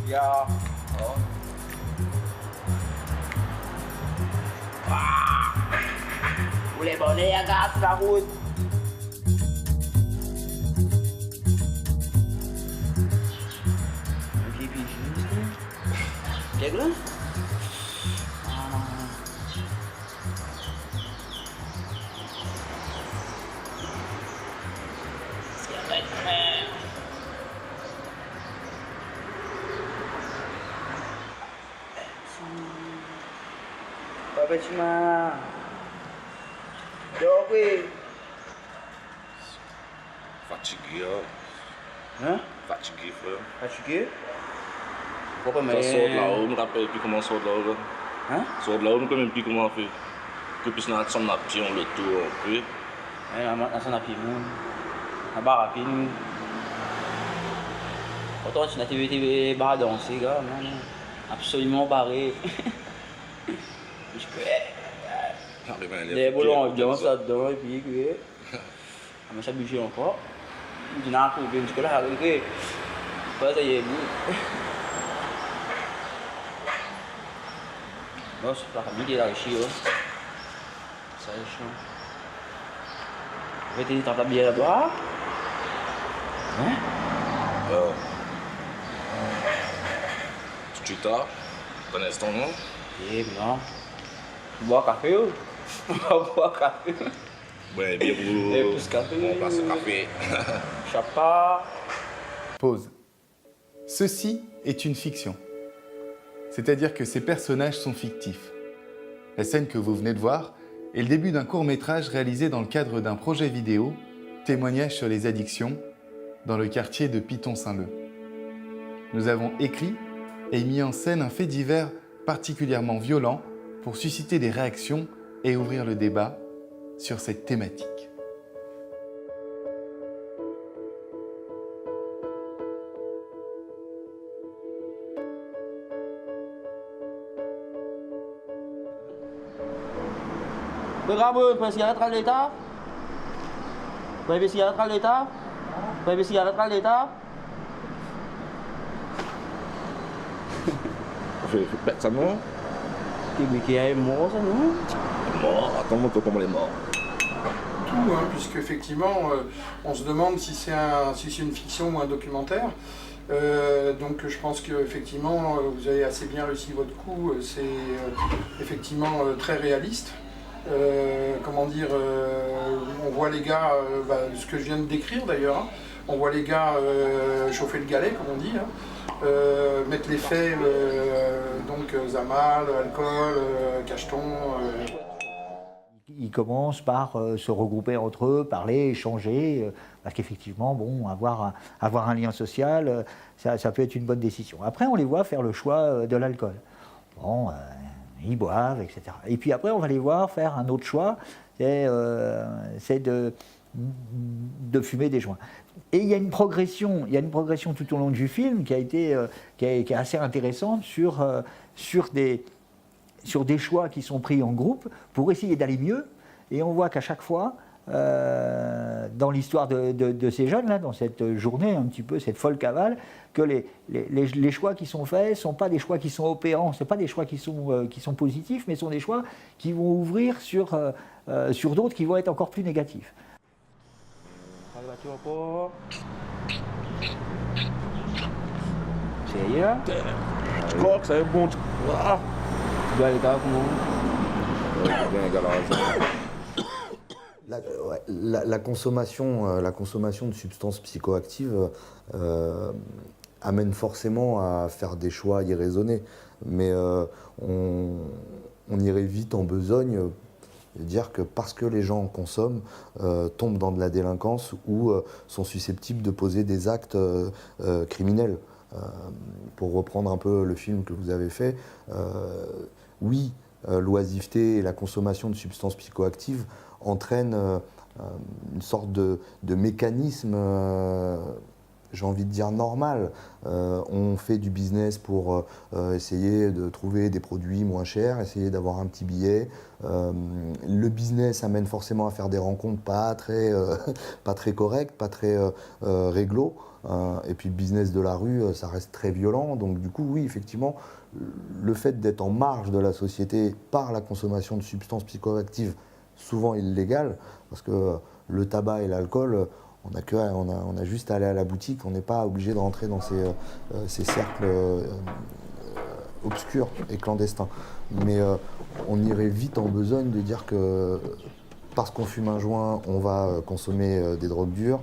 Ja. Oh. Ah. Vous les bonnets à gaz sur la route. Kijk dan? Papa cuma jawab weh. Fatigué, Hein? fatigué, frère. Fatigué? Pourquoi Ça mais? sort de là-haut, je me rappelle plus comment sort de là-haut. Hein? Sort de là-haut, je ne sais même plus comment on fait. Que puis on a son pied, on le tour un peu. On s'en a pris moun. On va rapide. Pourtant, tu n'as pas été barré danser, gars. Absolument barré. Je peux. Des boulons ambiance là-dedans, et puis, on va s'habituer encore. Je n'ai pas trouvé un là, ok. Pas ça y est, vous. Bon, c'est pas comme il est là, ici, ça est chaud. Vous avez ta bière à boire? Hein? Tu tard? Connais ton nom? Eh non. Boire café ou? Boire café. Ouais, bien Et pour plus café. on passe le café. Chapa. Pause. Ceci est une fiction. C'est-à-dire que ces personnages sont fictifs. La scène que vous venez de voir est le début d'un court-métrage réalisé dans le cadre d'un projet vidéo, témoignage sur les addictions, dans le quartier de Piton-Saint-Leu. Nous avons écrit et mis en scène un fait divers particulièrement violent pour susciter des réactions et ouvrir le débat sur cette thématique. Bravo, pas cigarette à l'état. Pas cigarette à l'état. Pas cigarette à l'état. Faites ça non? Qui est mort, ça non? Mort, attends, on peut comment les morts. Tout, hein, puisque effectivement, on se demande si c'est une fiction ou un documentaire. Donc je pense qu'effectivement, vous avez assez bien réussi votre coup. C'est effectivement très réaliste. Comment dire, on voit les gars, ce que je viens de décrire d'ailleurs, hein, on voit les gars chauffer le galet, comme on dit, hein, mettre les faits, donc Zamal, alcool, cacheton. Ils commencent par se regrouper entre eux, parler, échanger, parce qu'effectivement, bon, avoir un lien social, ça peut être une bonne décision. Après, on les voit faire le choix de l'alcool. Bon, ils boivent, etc. Et puis après, on va les voir faire un autre choix, c'est de fumer des joints. Et il y a une progression tout au long du film qui est assez intéressante sur des choix qui sont pris en groupe pour essayer d'aller mieux. Et on voit qu'à chaque fois, dans l'histoire de ces jeunes, là, dans cette journée, un petit peu, cette folle cavale, que les choix qui sont faits ne sont pas des choix qui sont opérants, ce ne sont pas des choix qui sont positifs, mais sont des choix qui vont ouvrir sur d'autres qui vont être encore plus négatifs. Je crois que ça est bon. Ah. La consommation de substances psychoactives amène forcément à faire des choix irraisonnés. Mais on irait vite en besogne de dire que parce que les gens en consomment, tombent dans de la délinquance ou sont susceptibles de poser des actes criminels. Pour reprendre un peu le film que vous avez fait, oui, l'oisiveté et la consommation de substances psychoactives entraînent une sorte de mécanisme j'ai envie de dire normal. On fait du business pour essayer de trouver des produits moins chers, essayer d'avoir un petit billet. Le business amène forcément à faire des rencontres pas très, pas très correctes, pas très réglo. Et puis le business de la rue, ça reste très violent. Donc du coup, oui, effectivement, le fait d'être en marge de la société par la consommation de substances psychoactives, souvent illégales, parce que le tabac et l'alcool, on a juste à aller à la boutique, on n'est pas obligé de rentrer dans ces cercles obscurs et clandestins. Mais on irait vite en besogne de dire que parce qu'on fume un joint, on va consommer des drogues dures,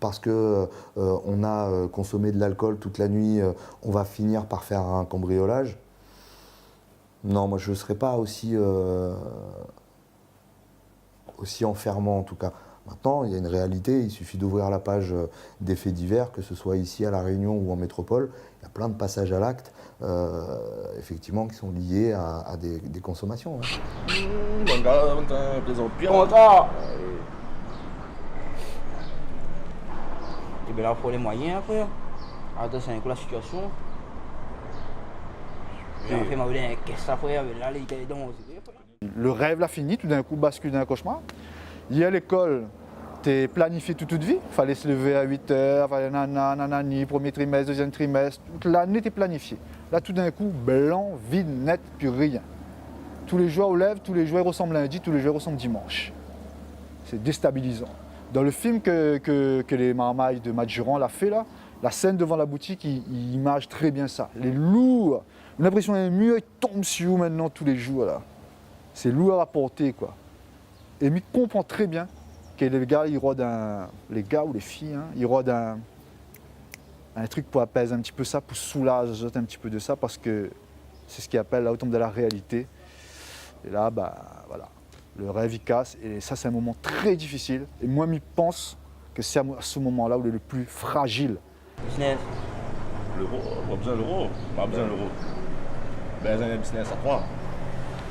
parce que on a consommé de l'alcool toute la nuit, on va finir par faire un cambriolage. Non, moi je ne serais pas aussi enfermant en tout cas. Maintenant, il y a une réalité, il suffit d'ouvrir la page des faits divers, que ce soit ici à La Réunion ou en métropole. Il y a plein de passages à l'acte, effectivement, qui sont liés à des consommations. Hein. Comment ça? Et bien là, il faut les moyens après. Attention avec la situation. J'ai fait ma vie, qu'est-ce que ça fait? Là, il était dans Le rêve l'a fini, tout d'un coup bascule dans un cauchemar. Hier à l'école, t'es planifié toute vie. Il fallait se lever à 8h, fallait nanani, premier trimestre, deuxième trimestre. Toute l'année était planifiée. Là tout d'un coup, blanc, vide, net, plus rien. Tous les jours on lève, tous les jours ils ressemblent lundi, tous les jours ils ressemblent dimanche. C'est déstabilisant. Dans le film que les marmailles de Matt Juran l'a fait là, la scène devant la boutique, il image très bien ça. Les lourds, on a l'impression qu'un mur il tombe sur vous maintenant tous les jours là. C'est lourd à porter quoi. Et il comprend très bien que les gars, les gars ou les filles, hein, ils rodent un truc pour apaiser un petit peu ça, pour soulager un petit peu de ça, parce que c'est ce qu'ils appellent la tombe de la réalité. Et là, bah voilà, le rêve il casse, et ça c'est un moment très difficile. Et moi, je pense que c'est à ce moment-là où il est le plus fragile. business. L'euro, on a besoin de l'euro. On a besoin de l'euro. Ben, j'ai un business à 3.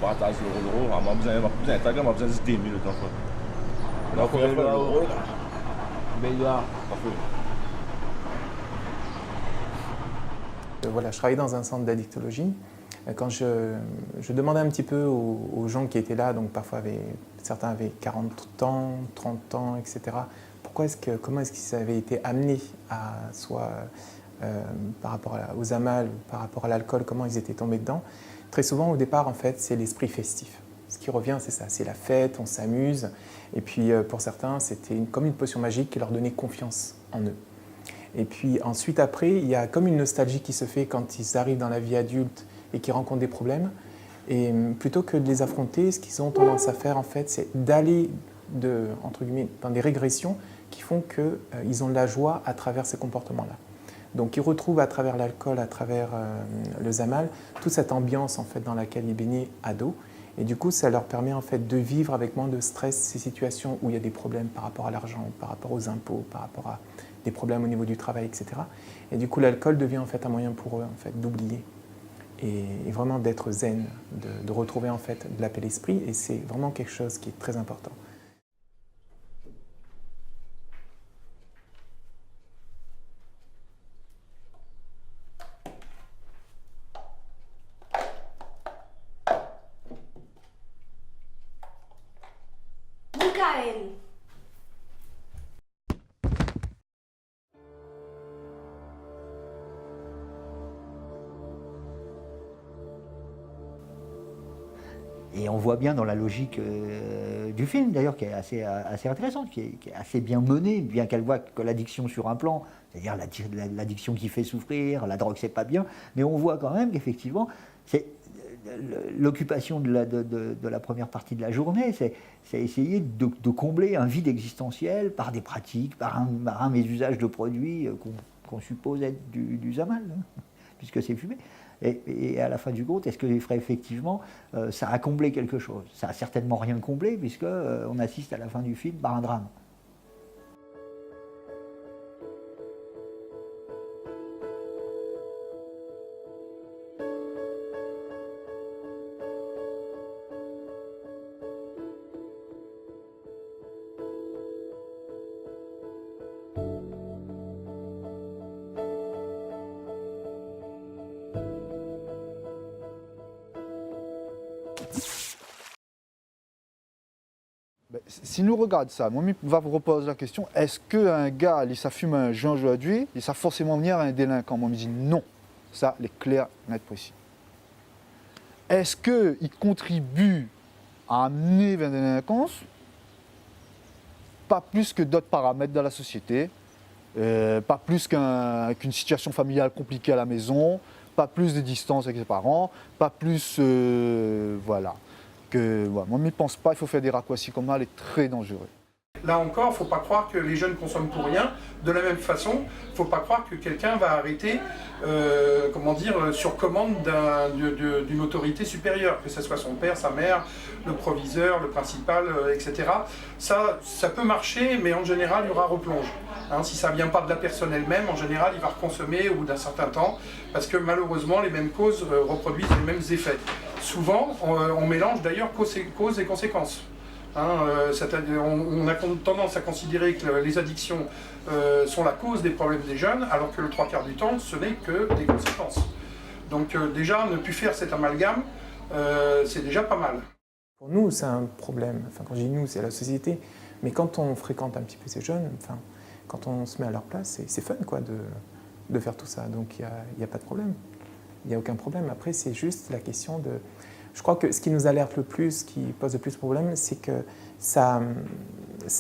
Partage l'euro. On a besoin d'Instagram, on a besoin de 10 000 le temps. On a fait l'euro. Ben, là. Voilà, je travaillais dans un centre d'addictologie. Quand je demandais un petit peu aux gens qui étaient là, donc parfois certains avaient 40 ans, 30 ans, etc. Comment est-ce qu'ils avaient été amenés à soit par rapport aux amals ou par rapport à l'alcool, comment ils étaient tombés dedans. Très souvent, au départ, en fait, c'est l'esprit festif. Ce qui revient, c'est ça, c'est la fête, on s'amuse. Et puis, pour certains, c'était comme une potion magique qui leur donnait confiance en eux. Et puis ensuite, après, il y a comme une nostalgie qui se fait quand ils arrivent dans la vie adulte et qu'ils rencontrent des problèmes. Et plutôt que de les affronter, ce qu'ils ont tendance à faire, en fait, c'est d'aller entre guillemets, dans des régressions qui font qu'ils ont de la joie à travers ces comportements-là. Donc ils retrouvent à travers l'alcool, à travers le zamal, toute cette ambiance en fait, dans laquelle ils baignaient ados. Et du coup, ça leur permet en fait, de vivre avec moins de stress ces situations où il y a des problèmes par rapport à l'argent, par rapport aux impôts, par rapport à des problèmes au niveau du travail, etc. Et du coup, l'alcool devient en fait, un moyen pour eux en fait, d'oublier et vraiment d'être zen, de retrouver en fait, de la paix d'esprit. Et c'est vraiment quelque chose qui est très important. Michael. Et on voit bien dans la logique du film, d'ailleurs, qui est assez intéressante, qui est assez bien menée, bien qu'elle voit que l'addiction sur un plan, c'est-à-dire l'addiction qui fait souffrir, la drogue c'est pas bien, mais on voit quand même qu'effectivement, c'est l'occupation de la première partie de la journée, c'est essayer de combler un vide existentiel par des pratiques, par un mésusage de produits qu'on suppose être du zamal, hein, puisque c'est fumé. Et à la fin du compte, est-ce que effectivement ça a comblé quelque chose? Ça a certainement rien comblé, puisqu'on assiste à la fin du film par un drame. si nous regardons ça, moi, je vais vous reposer la question, est-ce qu'un gars, il fume un joint aujourd'hui, il va forcément venir un délinquant? Moi, je me dis non. Ça, il est clair, net, précis. Est-ce qu'il contribue à amener vers la délinquance? Pas plus que d'autres paramètres dans la société, pas plus qu'une situation familiale compliquée à la maison, pas plus de distance avec ses parents, pas plus, voilà. Moi, je ne pense pas, il faut faire des raccourcis comme ça, elle est très dangereux. Là encore, il ne faut pas croire que les jeunes consomment pour rien. De la même façon, il ne faut pas croire que quelqu'un va arrêter, sur commande d'une autorité supérieure, que ce soit son père, sa mère, le proviseur, le principal, etc. Ça peut marcher, mais en général, il y aura replonge. Si ça ne vient pas de la personne elle-même, en général, il va reconsommer au bout d'un certain temps, parce que malheureusement, les mêmes causes reproduisent les mêmes effets. Souvent, on mélange d'ailleurs causes et conséquences. On a tendance à considérer que les addictions sont la cause des problèmes des jeunes, alors que le 3/4 du temps, ce n'est que des conséquences. Donc déjà, ne plus faire cet amalgame, c'est déjà pas mal. Pour nous, c'est un problème. Enfin, quand je dis nous, c'est la société. Mais quand on fréquente un petit peu ces jeunes, enfin, quand on se met à leur place, c'est fun quoi, de faire tout ça. Donc il n'y a pas de problème. Il n'y a aucun problème. Après, c'est juste la question de... Je crois que ce qui nous alerte le plus, ce qui pose le plus de problèmes, c'est que ça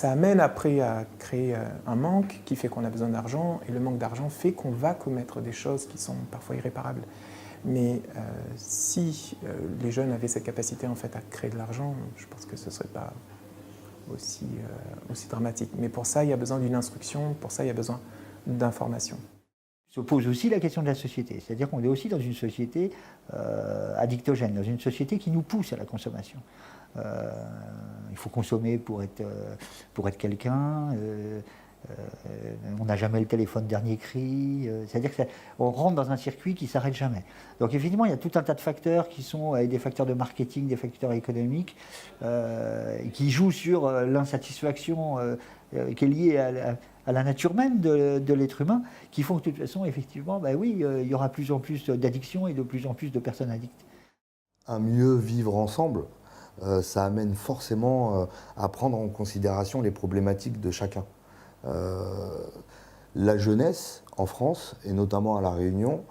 amène après à créer un manque qui fait qu'on a besoin d'argent, et le manque d'argent fait qu'on va commettre des choses qui sont parfois irréparables. Mais si les jeunes avaient cette capacité en fait à créer de l'argent, je pense que ce ne serait pas aussi dramatique. Mais pour ça, il y a besoin d'une instruction, pour ça, il y a besoin d'information. Se pose aussi la question de la société. C'est-à-dire qu'on est aussi dans une société addictogène, dans une société qui nous pousse à la consommation. Il faut consommer pour être quelqu'un. On n'a jamais le téléphone dernier cri. C'est-à-dire qu'on rentre dans un circuit qui ne s'arrête jamais. Donc effectivement, il y a tout un tas de facteurs qui sont des facteurs de marketing, des facteurs économiques, qui jouent sur l'insatisfaction qui est liée à la nature même de l'être humain, qui font que de toute façon, effectivement, il y aura de plus en plus d'addictions et de plus en plus de personnes addictes. Un mieux vivre ensemble, ça amène forcément à prendre en considération les problématiques de chacun. La jeunesse en France, et notamment à La Réunion,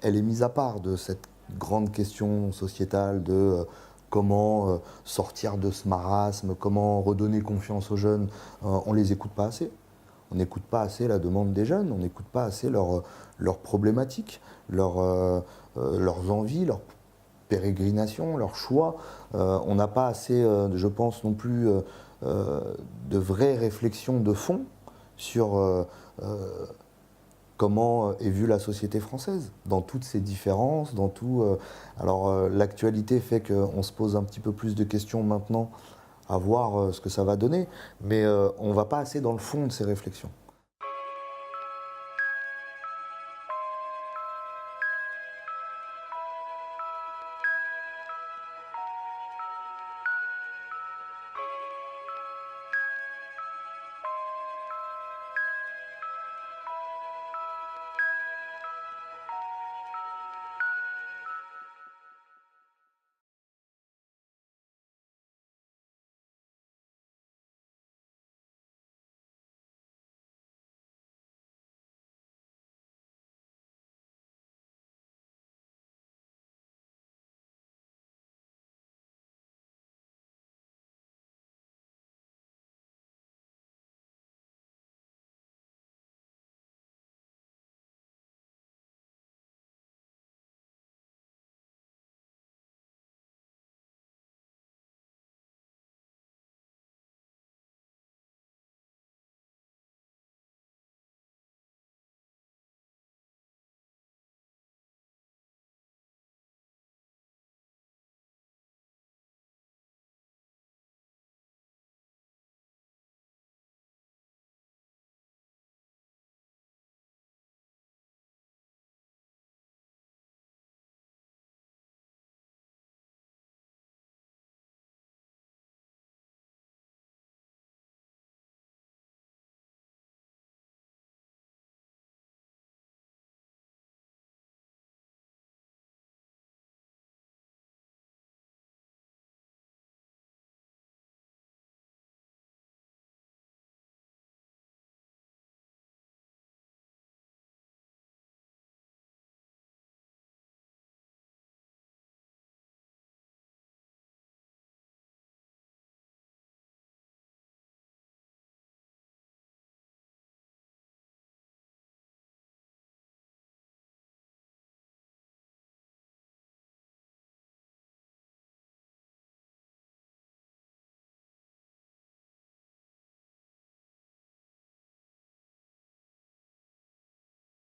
elle est mise à part de cette grande question sociétale de comment sortir de ce marasme, comment redonner confiance aux jeunes. On ne les écoute pas assez. On n'écoute pas assez la demande des jeunes, on n'écoute pas assez leurs problématiques, leurs envies, leurs pérégrinations, leurs choix. On n'a pas assez, je pense non plus, de vraies réflexions de fond sur comment est vue la société française, dans toutes ses différences, dans tout... l'actualité fait qu'on se pose un petit peu plus de questions maintenant, à voir ce que ça va donner, mais on ne va pas assez dans le fond de ces réflexions.